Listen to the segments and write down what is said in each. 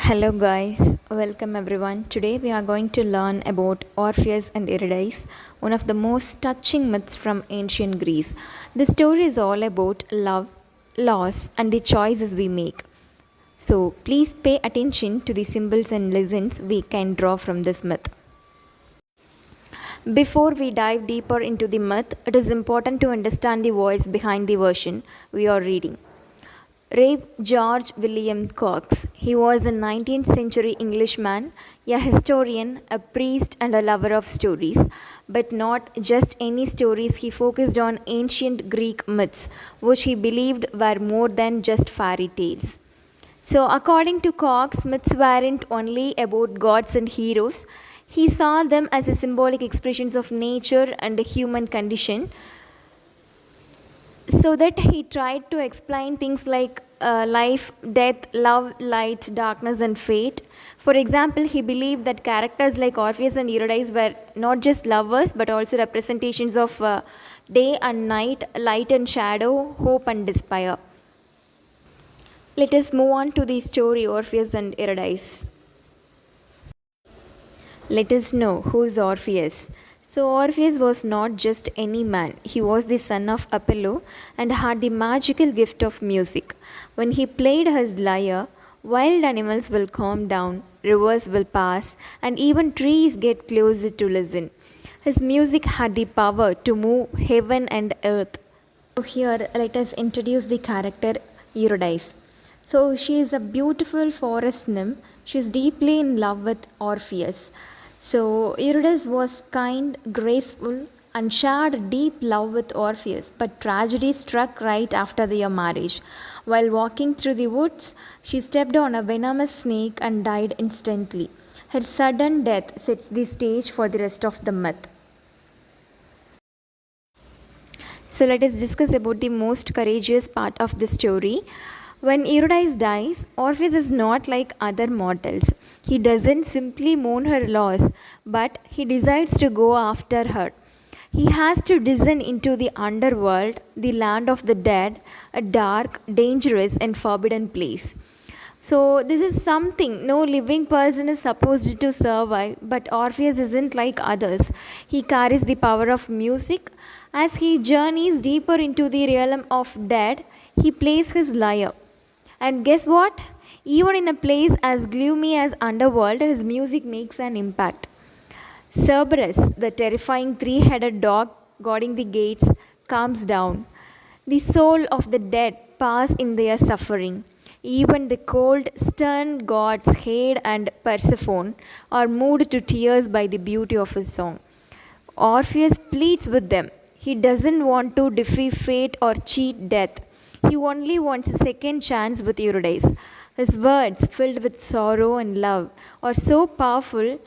Hello guys, welcome everyone. Today we are going to learn about Orpheus and Eurydice, one of the most touching myths from ancient Greece. The story is all about love, loss, and the choices we make. So please pay attention to the symbols and lessons we can draw from this myth. Before we dive deeper into the myth, it is important to understand the voice behind the version we are reading. Rev. George William Cox. He was a 19th century Englishman, a historian, a priest, and a lover of stories. But not just any stories, he focused on ancient Greek myths, which he believed were more than just fairy tales. So, according to Cox, myths weren't only about gods and heroes, he saw them as a symbolic expressions of nature and the human condition, so that he tried to explain things like life, death, love, light, darkness, and fate. For example, he believed that characters like Orpheus and Eurydice were not just lovers but also representations of day and night, light and shadow, hope and despair. Let us move on to the story Orpheus and Eurydice. Let us know who's Orpheus. So, Orpheus was not just any man, he was the son of Apollo and had the magical gift of music. When he played his lyre, wild animals will calm down, rivers will pass, and even trees get closer to listen. His music had the power to move heaven and earth. So, here let us introduce the character Eurydice. So, she is a beautiful forest nymph. She is deeply in love with Orpheus. So Eurydice was kind, graceful, and shared deep love with Orpheus, but tragedy struck right after their marriage. While walking through the woods, she stepped on a venomous snake and died instantly. Her sudden death sets the stage for the rest of the myth. So let us discuss about the most courageous part of the story. When Eurydice dies, Orpheus is not like other mortals. He doesn't simply mourn her loss, but he decides to go after her. He has to descend into the underworld, the land of the dead, a dark, dangerous, and forbidden place. So, this is something no living person is supposed to survive, but Orpheus isn't like others. He carries the power of music. As he journeys deeper into the realm of dead, he plays his lyre. And guess what? Even in a place as gloomy as underworld, his music makes an impact. Cerberus, the terrifying three-headed dog guarding the gates, calms down. The soul of the dead pass in their suffering. Even the cold, stern gods Hade and Persephone are moved to tears by the beauty of his song. Orpheus pleads with them. He doesn't want to defy fate or cheat death. He only wants a second chance with Eurydice. His words, filled with sorrow and love, are so powerful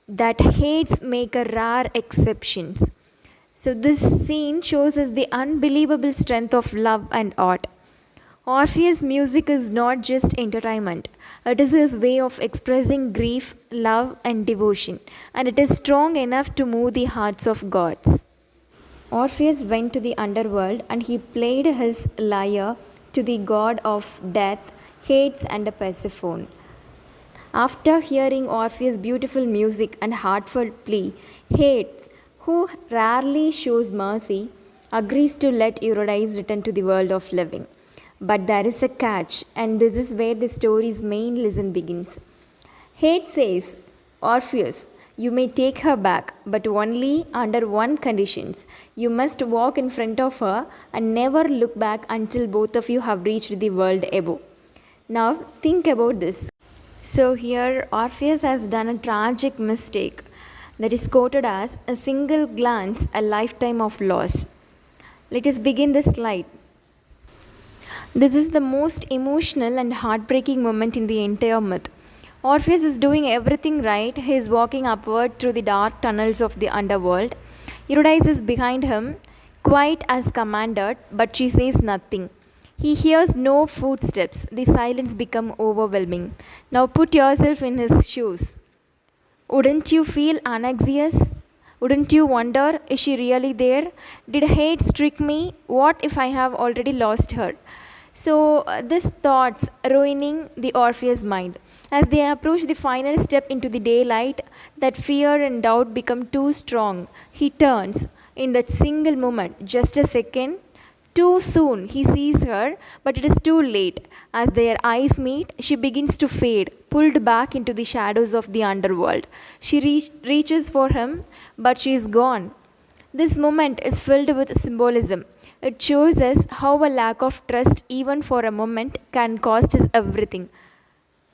that Hades make a rare exceptions. So this scene shows us the unbelievable strength of love and art. Orpheus' music is not just entertainment. It is his way of expressing grief, love, and devotion, and it is strong enough to move the hearts of gods. Orpheus went to the underworld and he played his lyre to the god of death, Hades and Persephone. After hearing Orpheus' beautiful music and heartfelt plea, Hades, who rarely shows mercy, agrees to let Eurydice return to the world of living. But there is a catch, and this is where the story's main lesson begins. Hades says, Orpheus, you may take her back, but only under one conditions. You must walk in front of her and never look back until both of you have reached the world above. Now think about this. So here Orpheus has done a tragic mistake that is quoted as a single glance, a lifetime of loss. Let us begin this slide. This is the most emotional and heartbreaking moment in the entire myth. Orpheus is doing everything right. He is walking upward through the dark tunnels of the underworld. Eurydice is behind him, quiet as commanded, but she says nothing. He hears no footsteps. The silence becomes overwhelming. Now put yourself in his shoes. Wouldn't you feel anxious? Wouldn't you wonder, is she really there? Did hate trick me? What if I have already lost her? So these thoughts ruining the Orpheus mind. As they approach the final step into the daylight, that fear and doubt become too strong. He turns in that single moment, just a second. Too soon he sees her, but it is too late. As their eyes meet, she begins to fade, pulled back into the shadows of the underworld. She reaches for him, but she is gone. This moment is filled with symbolism. It shows us how a lack of trust, even for a moment, can cost us everything.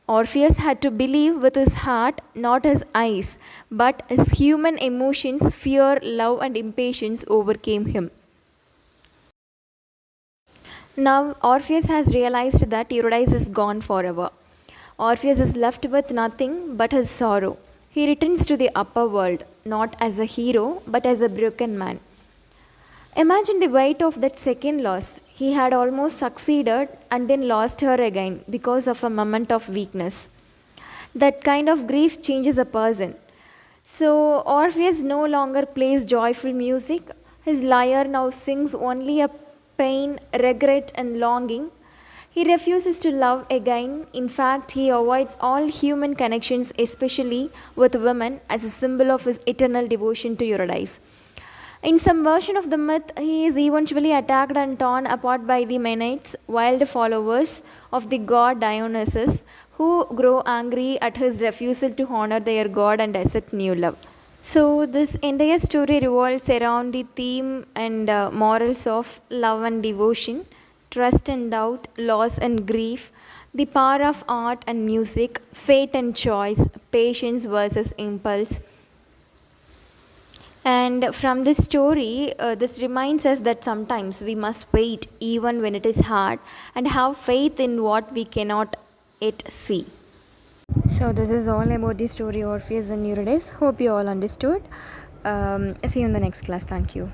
Orpheus had to believe with his heart, not his eyes, but his human emotions, fear, love, and impatience overcame him. Now, Orpheus has realized that Eurydice is gone forever. Orpheus is left with nothing but his sorrow. He returns to the upper world, not as a hero, but as a broken man. Imagine the weight of that second loss. He had almost succeeded and then lost her again because of a moment of weakness. That kind of grief changes a person. So, Orpheus no longer plays joyful music. His lyre now sings only a pain, regret, and longing. He refuses to love again. In fact, he avoids all human connections, especially with women, as a symbol of his eternal devotion to Eurydice. In some version of the myth, he is eventually attacked and torn apart by the Menites, wild followers of the god Dionysus, who grow angry at his refusal to honor their god and accept new love. So, this entire story revolves around the theme and morals of love and devotion, trust and doubt, loss and grief, the power of art and music, fate and choice, patience versus impulse. And from this story, this reminds us that sometimes we must wait even when it is hard and have faith in what we cannot yet see. So, this is all about the story Orpheus and Eurydice. Hope you all understood. See you in the next class. Thank you.